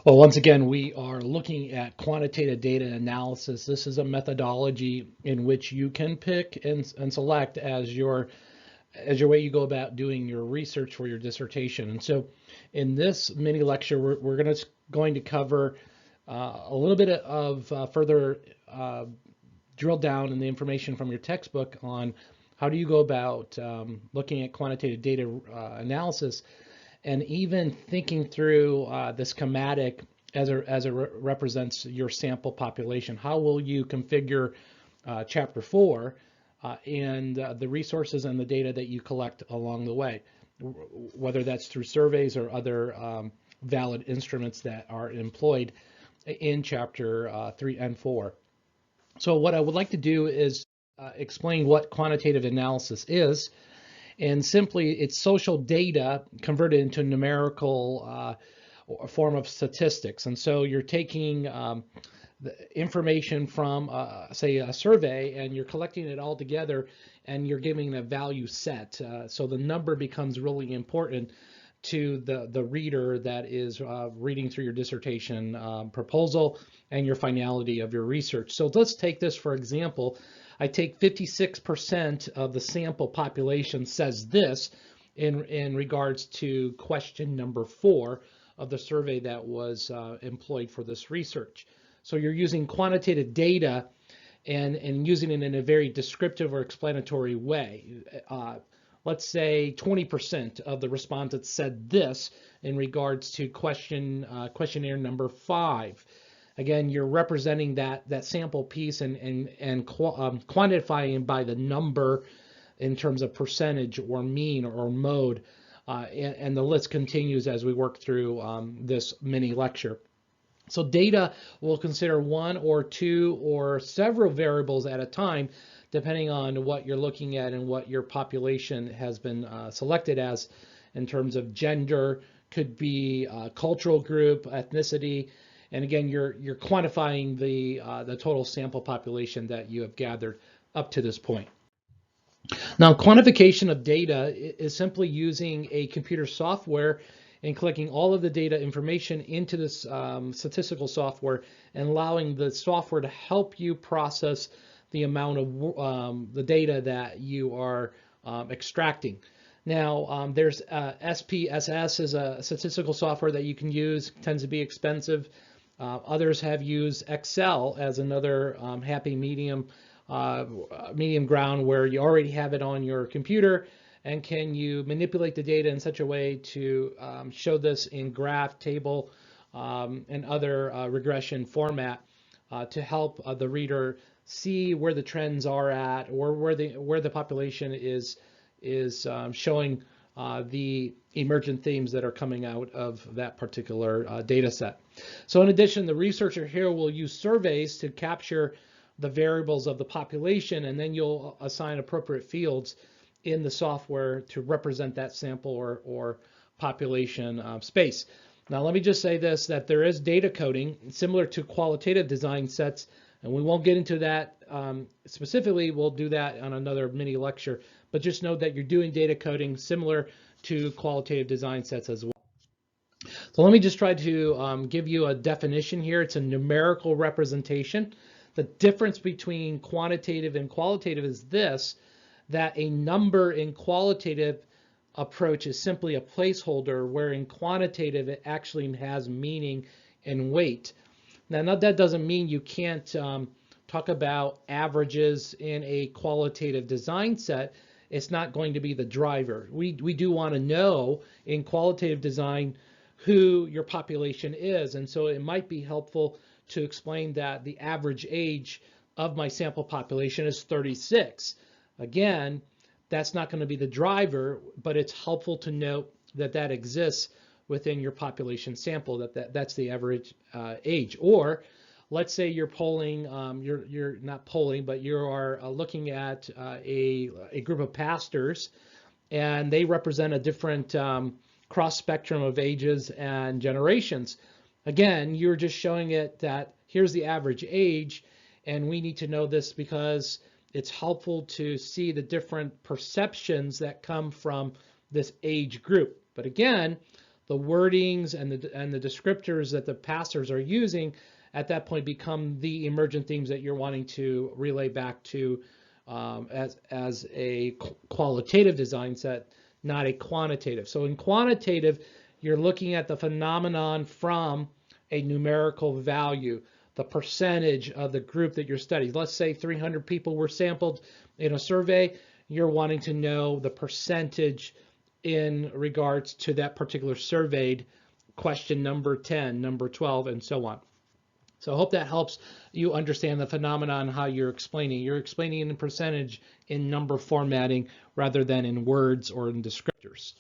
Well, once again, we are looking at quantitative data analysis. This is a methodology in which you can pick and select as your way you go about doing your research for your dissertation. And so in this mini lecture, we're going to cover a little bit of further drill down in the information from your textbook on how do you go about looking at quantitative data analysis, and even thinking through the schematic as it represents your sample population. How will you configure chapter 4 and the resources and the data that you collect along the way, whether that's through surveys or other valid instruments that are employed in chapter 3 and 4. So what I would like to do is explain what quantitative analysis is. And simply, it's social data converted into numerical form of statistics. And so you're taking the information from, say, a survey, and you're collecting it all together, and you're giving a value set. So the number becomes really important to the reader that is reading through your dissertation proposal and your finality of your research. So let's take this for example. I take 56% of the sample population says this in regards to question number 4 of the survey that was employed for this research. So you're using quantitative data and using it in a very descriptive or explanatory way. Let's say 20% of the respondents said this in regards to questionnaire number 5. Again, you're representing that sample piece and quantifying by the number in terms of percentage or mean or mode, and the list continues as we work through this mini lecture. So data will consider one or two or several variables at a time, depending on what you're looking at and what your population has been selected as in terms of gender, could be cultural group, ethnicity, and again, you're quantifying the total sample population that you have gathered up to this point. Now, quantification of data is simply using a computer software and collecting all of the data information into this statistical software and allowing the software to help you process the amount of the data that you are extracting. Now, there's SPSS is a statistical software that you can use, tends to be expensive. Others have used Excel as another happy medium ground where you already have it on your computer, and can you manipulate the data in such a way to show this in graph, table, and other regression format to help the reader see where the trends are at, or where the population is showing the emergent themes that are coming out of that particular data set. So in addition, the researcher here will use surveys to capture the variables of the population, and then you'll assign appropriate fields in the software to represent that sample or population space. Now let me just say this, that there is data coding similar to qualitative design sets, and we won't get into that specifically. We'll do that on another mini lecture, but just know that you're doing data coding similar to qualitative design sets as well. So let me just try to give you a definition here. It's a numerical representation. The difference between quantitative and qualitative is this, that a number in qualitative approach is simply a placeholder, where in quantitative it actually has meaning and weight. Now that doesn't mean you can't talk about averages in a qualitative design set. It's not going to be the driver. We do want to know in qualitative design who your population is, and so it might be helpful to explain that the average age of my sample population is 36. Again, that's not going to be the driver, but it's helpful to note that that exists within your population sample, that's the average age. Or let's say you're polling, you're not polling, but you are looking at a group of pastors, and they represent a different cross spectrum of ages and generations. Again, you're just showing it that here's the average age, and we need to know this because it's helpful to see the different perceptions that come from this age group. But again, the wordings and the descriptors that the passers are using at that point become the emergent themes that you're wanting to relay back to as a qualitative design set, not a quantitative. So in quantitative, you're looking at the phenomenon from a numerical value, the percentage of the group that you're studying. Let's say 300 people were sampled in a survey. You're wanting to know the percentage in regards to that particular surveyed question number 10, number 12, and so on. So I hope that helps you understand the phenomenon, how you're explaining. You're explaining in percentage in number formatting rather than in words or in descriptors.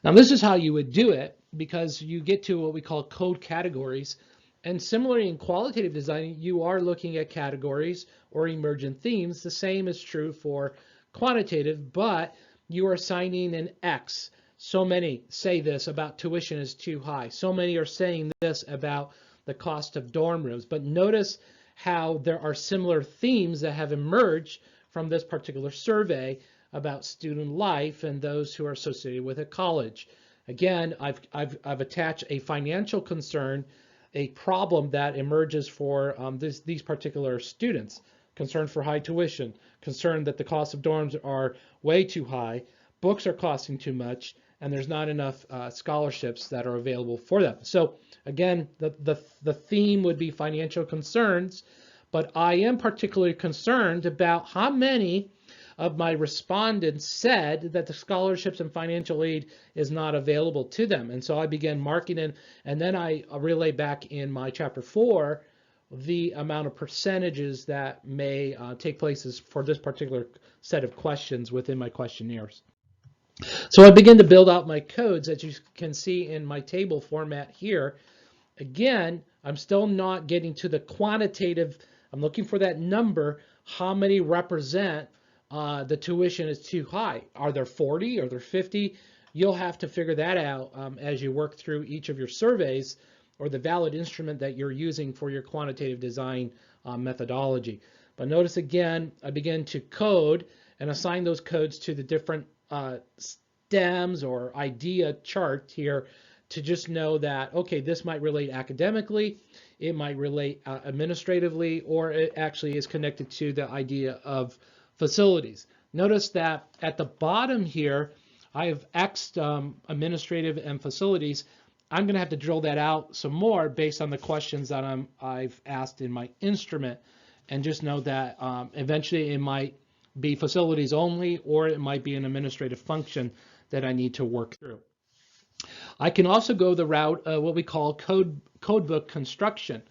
Now this is how you would do it, because you get to what we call code categories. And similarly in qualitative design, you are looking at categories or emergent themes. The same is true for quantitative, but you are assigning an X. So many say this about tuition is too high. So many are saying this about the cost of dorm rooms. But notice how there are similar themes that have emerged from this particular survey about student life and those who are associated with a college. Again, I've attached a financial concern, a problem that emerges for these particular students. Concern for high tuition, concern that the cost of dorms are way too high, books are costing too much, and there's not enough scholarships that are available for them. So again, the theme would be financial concerns, but I am particularly concerned about how many of my respondents said that the scholarships and financial aid is not available to them. And so I began marking it, and then I relay back in my chapter 4 the amount of percentages that may take place for this particular set of questions within my questionnaires. So I begin to build out my codes, as you can see in my table format here. Again, I'm still not getting to the quantitative. I'm looking for that number. How many represent the tuition is too high? Are there 40? Are there 50? You'll have to figure that out as you work through each of your surveys or the valid instrument that you're using for your quantitative design methodology. But notice again, I begin to code and assign those codes to the different stems or idea chart here to just know that, okay, this might relate academically, it might relate administratively, or it actually is connected to the idea of facilities. Notice that at the bottom here, I have X'd administrative and facilities. I'm going to have to drill that out some more based on the questions that I've asked in my instrument, and just know that eventually it might be facilities only, or it might be an administrative function that I need to work through. I can also go the route of what we call codebook construction,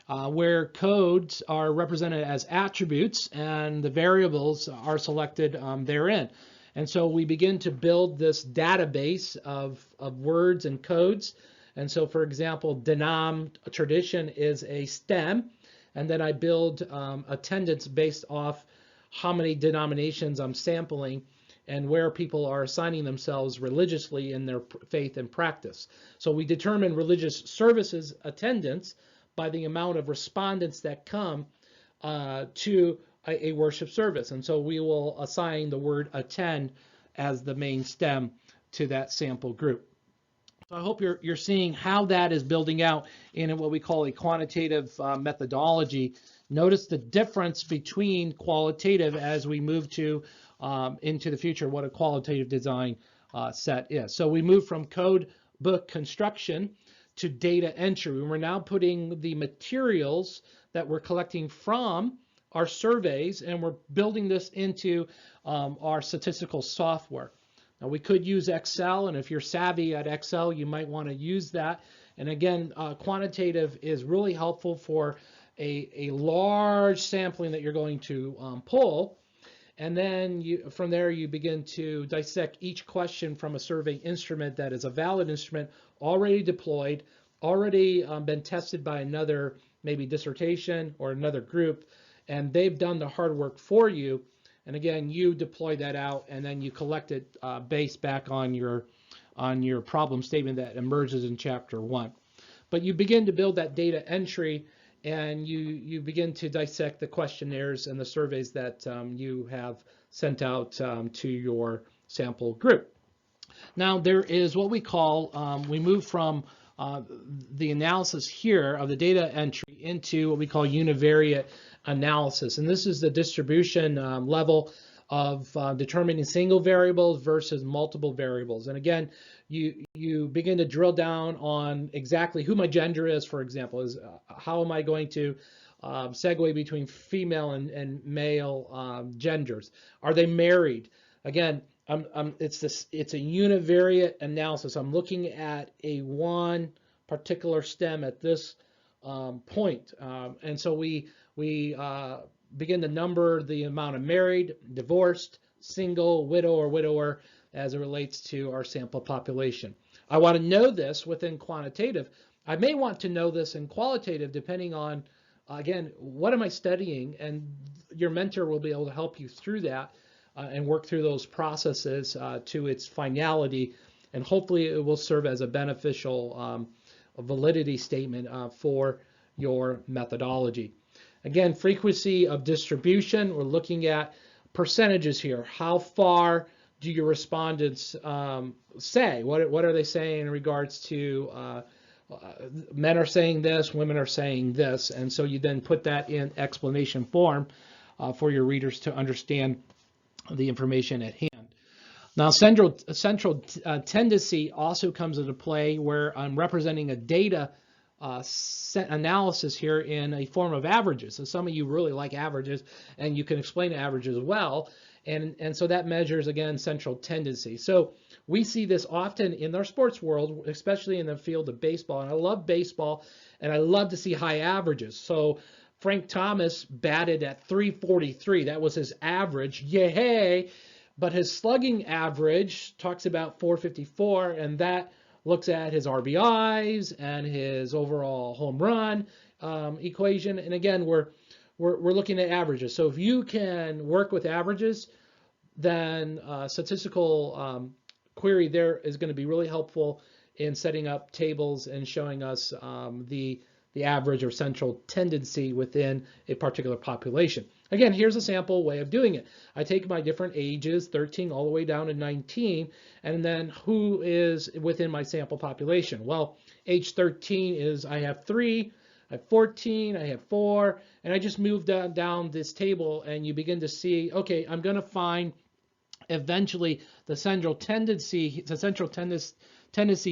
where codes are represented as attributes and the variables are selected therein. And so we begin to build this database of words and codes. And so, for example, denom tradition is a stem, and then I build attendance based off how many denominations I'm sampling and where people are assigning themselves religiously in their faith and practice. So we determine religious services attendance by the amount of respondents that come to a worship service. And so we will assign the word attend as the main stem to that sample group. So I hope you're seeing how that is building out in what we call a quantitative methodology. Notice the difference between qualitative as we move to into the future, what a qualitative design set is. So we move from code book construction to data entry. We're now putting the materials that we're collecting from our surveys, and we're building this into our statistical software. Now we could use Excel, and if you're savvy at Excel, you might want to use that. And again, quantitative is really helpful for a large sampling that you're going to pull. And then from there, you begin to dissect each question from a survey instrument that is a valid instrument, already deployed, already been tested by another maybe dissertation or another group, and they've done the hard work for you. And again, you deploy that out, and then you collect it based back on your problem statement that emerges in chapter 1. But you begin to build that data entry, and you begin to dissect the questionnaires and the surveys that you have sent out to your sample group. Now there is what we call, we move from the analysis here of the data entry into what we call univariate analysis. And this is the distribution level of determining single variables versus multiple variables. And again, you begin to drill down on exactly who my gender is, for example, is how am I going to segue between female and male genders? Are they married? Again, it's a univariate analysis. I'm looking at one particular stem at this point, and so we begin to number the amount of married, divorced, single, widow, or widower as it relates to our sample population. I want to know this within quantitative. I may want to know this in qualitative depending on, again, what am I studying? And your mentor will be able to help you through that and work through those processes to its finality, and hopefully it will serve as a beneficial validity statement for your methodology. Again, frequency of distribution, we're looking at percentages here. How far do your respondents say? What are they saying in regards to men are saying this, women are saying this, and so you then put that in explanation form for your readers to understand the information at hand. Now, central tendency also comes into play where I'm representing a data analysis here in a form of averages. So some of you really like averages, and you can explain averages well, and so that measures, again, central tendency. So we see this often in our sports world, especially in the field of baseball, and I love baseball, and I love to see high averages. So Frank Thomas batted at 343. That was his average. Yay! But his slugging average talks about 454, and that looks at his RBIs and his overall home run equation. And again, we're looking at averages. So if you can work with averages, then statistical query there is going to be really helpful in setting up tables and showing us the average or central tendency within a particular population. Again, here's a sample way of doing it. I take my different ages, 13 all the way down to 19, and then who is within my sample population? Well, age 13 is I have 3, I have 14, I have 4, and I just move down this table, and you begin to see, okay, I'm going to find eventually the central tendency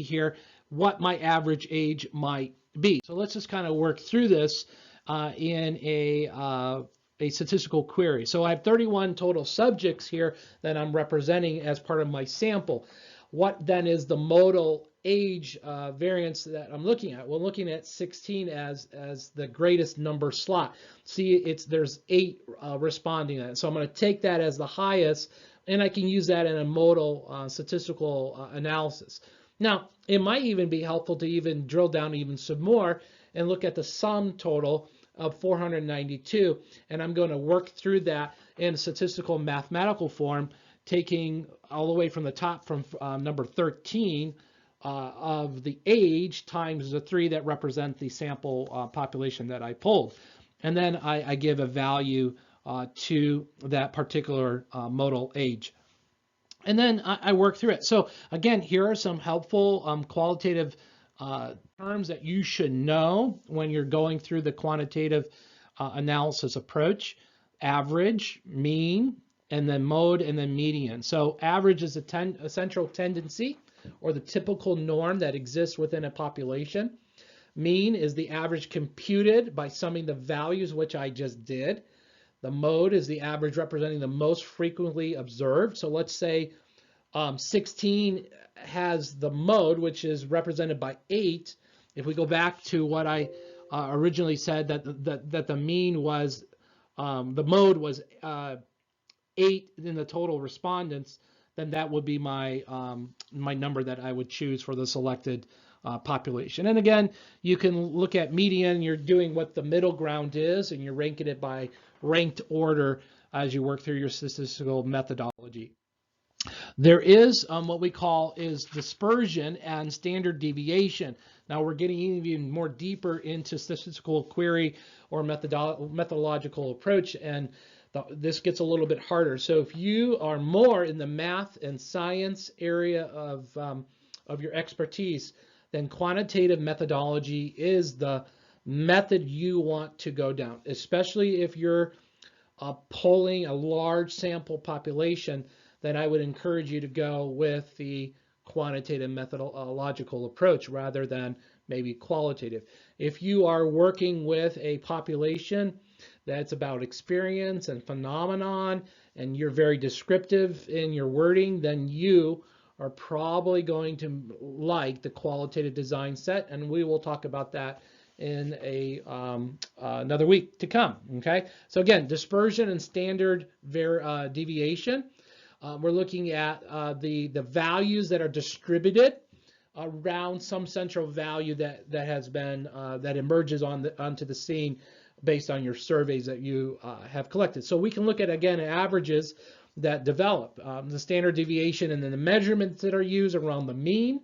here, what my average age might be. So let's just kind of work through this in a statistical query. So I have 31 total subjects here that I'm representing as part of my sample. What then is the modal age variance that I'm looking at? Well, looking at 16 as the greatest number slot. See, there's 8 responding to that. So I'm going to take that as the highest, and I can use that in a modal statistical analysis. Now, it might even be helpful to even drill down even some more and look at the sum total of 492, and I'm going to work through that in a statistical mathematical form, taking all the way from the top from number 13 of the age times the 3 that represent the sample population that I pulled. And then I give a value to that particular modal age. And then I work through it. So again, here are some helpful qualitative terms that you should know when you're going through the quantitative analysis approach. Average, mean, and then mode, and then median. So average is a central tendency or the typical norm that exists within a population. Mean is the average computed by summing the values, which I just did. The mode is the average representing the most frequently observed. So let's say 16 has the mode, which is represented by 8. If we go back to what I originally said, that the mean was, the mode was 8 in the total respondents, then that would be my my number that I would choose for the selected population. And again, you can look at median. You're doing what the middle ground is, and you're ranking it by ranked order as you work through your statistical methodology. There is what we call is dispersion and standard deviation. Now we're getting even more deeper into statistical query or methodological approach, and this gets a little bit harder. So if you are more in the math and science area of your expertise, then quantitative methodology is the method you want to go down, especially if you're polling a large sample population. Then I would encourage you to go with the quantitative methodological approach rather than maybe qualitative. If you are working with a population that's about experience and phenomenon, and you're very descriptive in your wording, then you are probably going to like the qualitative design set, and we will talk about that in another week to come. Okay, so again, dispersion and standard deviation. We're looking at the values that are distributed around some central value that has been that emerges onto the scene based on your surveys that you have collected. So we can look at, again, averages that develop, the standard deviation, and then the measurements that are used around the mean.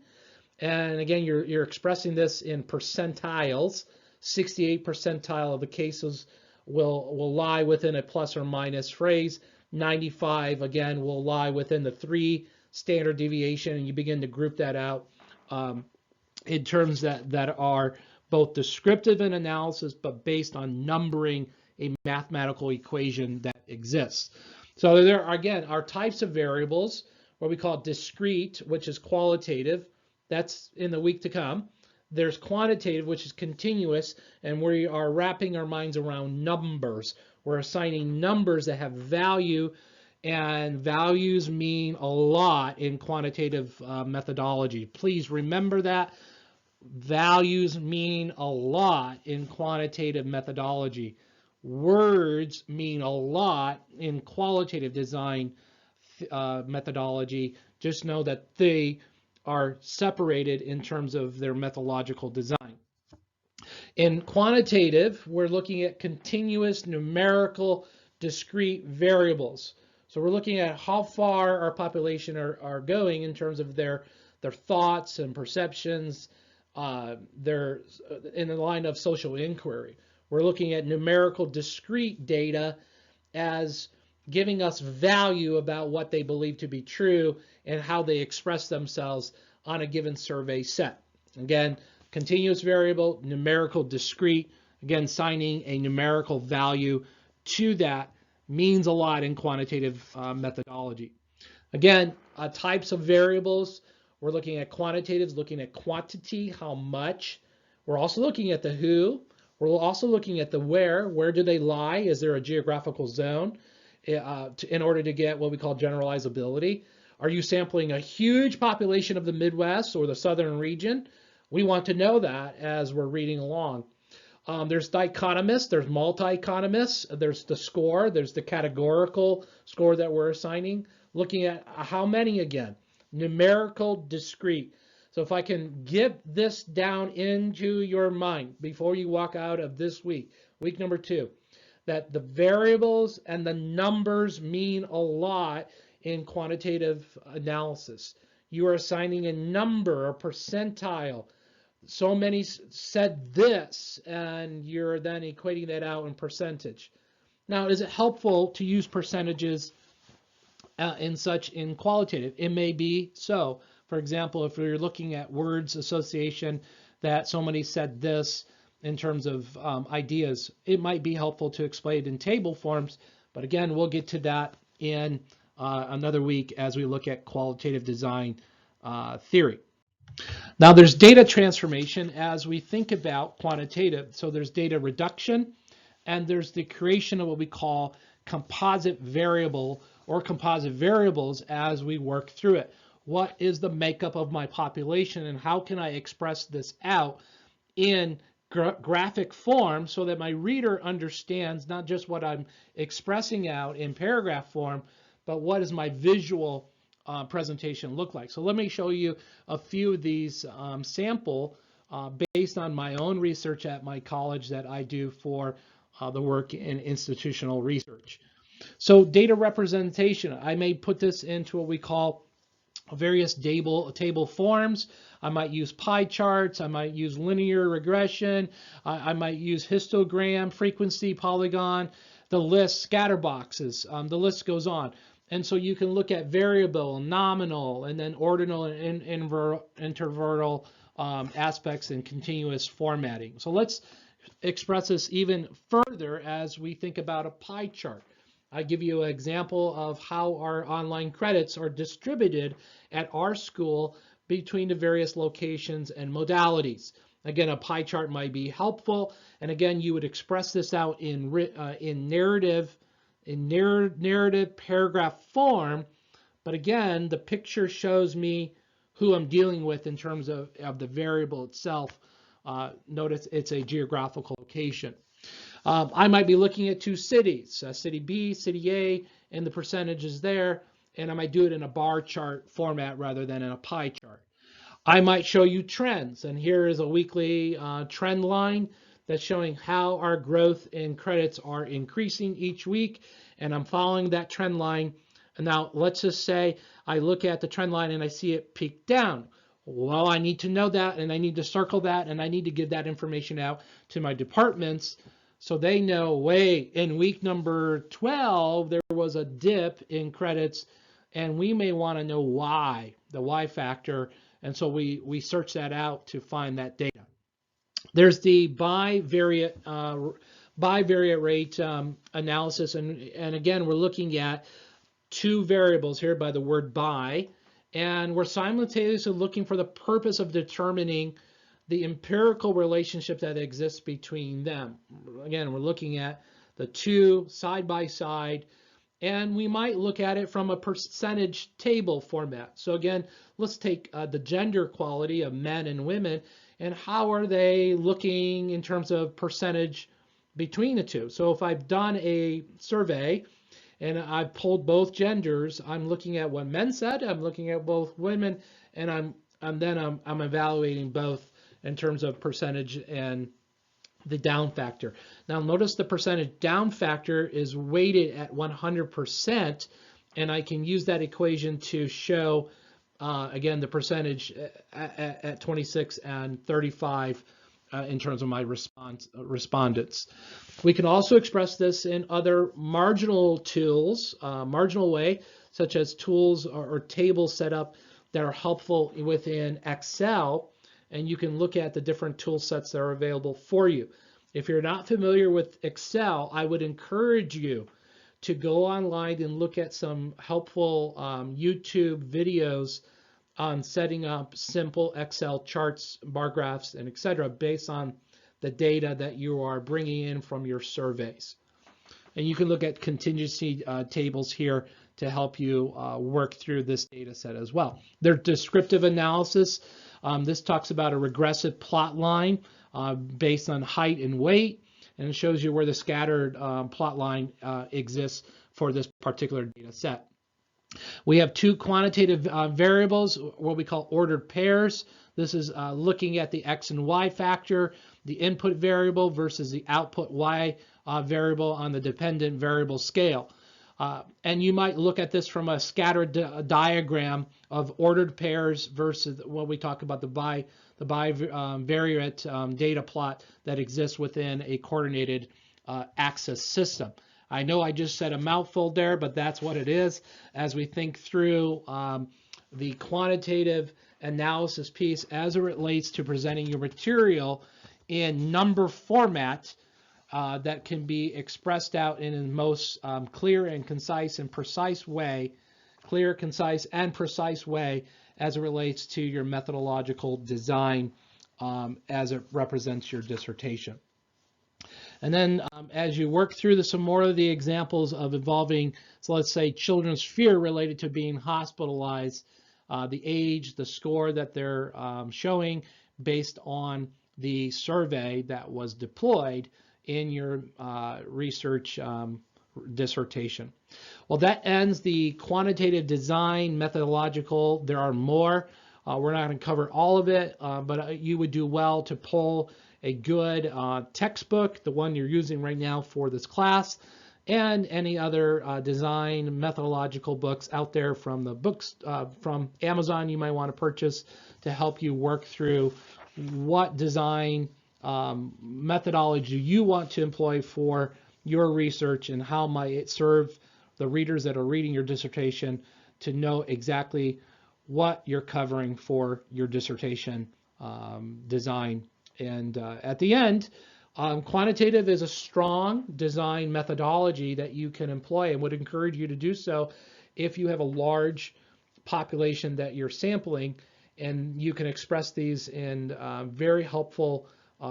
And again, you're expressing this in percentiles. 68 percentile of the cases will lie within a plus or minus phrase. 95, again, will lie within the 3 standard deviation, and you begin to group that out in terms that are both descriptive in analysis, but based on numbering a mathematical equation that exists. So there are, again, are types of variables, what we call discrete, which is qualitative. That's in the week to come. There's quantitative, which is continuous, and we are wrapping our minds around numbers. We're assigning numbers that have value, and values mean a lot in quantitative methodology. Please remember that. Values mean a lot in quantitative methodology. Words mean a lot in qualitative design methodology. Just know that they are separated in terms of their methodological design. In quantitative, we're looking at continuous, numerical, discrete variables. So we're looking at how far our population are going in terms of their thoughts and perceptions, they're in the line of social inquiry. We're looking at numerical discrete data as giving us value about what they believe to be true and how they express themselves on a given survey set. Again, continuous variable, numerical discrete, again, assigning a numerical value to that means a lot in quantitative methodology. Again, types of variables. We're looking at quantitatives, looking at quantity, how much. We're also looking at the who. We're also looking at the where. Where do they lie? Is there a geographical zone in order to get what we call generalizability? Are you sampling a huge population of the Midwest or the southern region? We want to know that as we're reading along. There's dichotomous, there's multi-economists, there's the score, there's the categorical score that we're assigning. Looking at how many again? Numerical, discrete. So if I can get this down into your mind before you walk out of this week, week number 2, that the variables and the numbers mean a lot in quantitative analysis. You are assigning a number, a percentile. So many said this, and you're then equating that out in percentage. Now, is it helpful to use percentages in qualitative? It may be so. For example, if you're looking at words association, that somebody said this in terms of ideas, it might be helpful to explain it in table forms. But again, we'll get to that in another week as we look at qualitative design theory. Now there's data transformation as we think about quantitative. So there's data reduction, and there's the creation of what we call composite variable or composite variables as we work through it. What is the makeup of my population, and how can I express this out in graphic form so that my reader understands not just what I'm expressing out in paragraph form, but what does my visual presentation look like. So let me show you a few of these sample based on my own research at my college that I do for the work in institutional research. So data representation, I may put this into what we call various table forms. I might use pie charts, I might use linear regression, I might use histogram, frequency, polygon. the list, scatter boxes, the list goes on. And so you can look at variable, nominal, and then ordinal and interval aspects and continuous formatting. So let's express this even further as we think about a pie chart. I give you an example of how our online credits are distributed at our school between the various locations and modalities. Again, a pie chart might be helpful, and again, you would express this out in narrative paragraph form. But again, the picture shows me who I'm dealing with in terms of the variable itself. Notice it's a geographical location. I might be looking at two cities, city B, city A, and the percentages there, and I might do it in a bar chart format rather than in a pie chart. I might show you trends, and here is a weekly trend line that's showing how our growth in credits are increasing each week, and I'm following that trend line. And now let's just say I look at the trend line and I see it peak down. Well, I need to know that, and I need to circle that, and I need to give that information out to my departments so they know, wait, in week number 12, there was a dip in credits, and we may want to know why, the why factor, and so we search that out to find that data. There's the bivariate rate analysis, and again, we're looking at two variables here by the word bi, and we're simultaneously looking for the purpose of determining the empirical relationship that exists between them. Again, we're looking at the two side by side, and we might look at it from a percentage table format. So again, let's take the gender quality of men and women, and how are they looking in terms of percentage between the two. So if I've done a survey and I've pulled both genders, I'm looking at what men said, I'm looking at both women, and I'm evaluating both in terms of percentage and the down factor. Now notice the percentage down factor is weighted at 100%, and I can use that equation to show again the percentage at 26 and 35 in terms of my respondents. We can also express this in other marginal tools, marginal way, such as tools or table setup that are helpful within Excel, and you can look at the different tool sets that are available for you. If you're not familiar with Excel, I would encourage you to go online and look at some helpful YouTube videos on setting up simple Excel charts, bar graphs, and etc. based on the data that you are bringing in from your surveys. And you can look at contingency tables here to help you work through this data set as well. Their descriptive analysis, this talks about a regressive plot line based on height and weight, and it shows you where the scattered plot line exists for this particular data set. We have two quantitative variables, what we call ordered pairs. This is looking at the X and Y factor, the input variable versus the output Y variable on the dependent variable scale. And you might look at this from a scattered diagram of ordered pairs versus what we talk about the bivariate data plot that exists within a coordinated axis system. I know I just said a mouthful there, but that's what it is as we think through the quantitative analysis piece as it relates to presenting your material in number format that can be expressed out in the most clear and concise and precise way, clear, concise, and precise way as it relates to your methodological design as it represents your dissertation. And then as you work through some more of the examples of involving, so let's say children's fear related to being hospitalized, the age, the score that they're showing based on the survey that was deployed in your research dissertation. Well, that ends the quantitative design methodological. There are more. We're not going to cover all of it, but you would do well to pull a good textbook, the one you're using right now for this class, and any other design methodological books out there from the books from Amazon you might want to purchase to help you work through what design methodology you want to employ for your research and how might it serve the readers that are reading your dissertation to know exactly what you're covering for your dissertation design. And at the end, quantitative is a strong design methodology that you can employ, and would encourage you to do so if you have a large population that you're sampling, and you can express these in a very helpful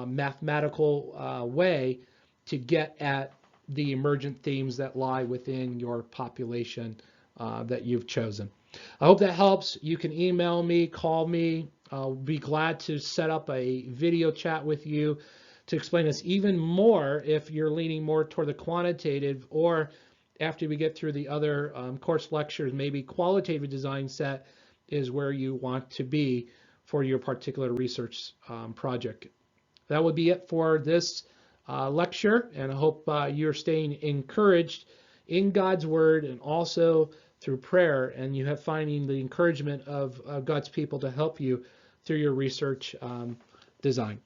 mathematical way to get at the emergent themes that lie within your population that you've chosen. I hope that helps. You can email me, call me. I'll be glad to set up a video chat with you to explain this even more if you're leaning more toward the quantitative, or after we get through the other course lectures, maybe qualitative design set is where you want to be for your particular research project. That would be it for this lecture, and I hope you're staying encouraged in God's Word and also through prayer, and you have finding the encouragement of God's people to help you through your research design.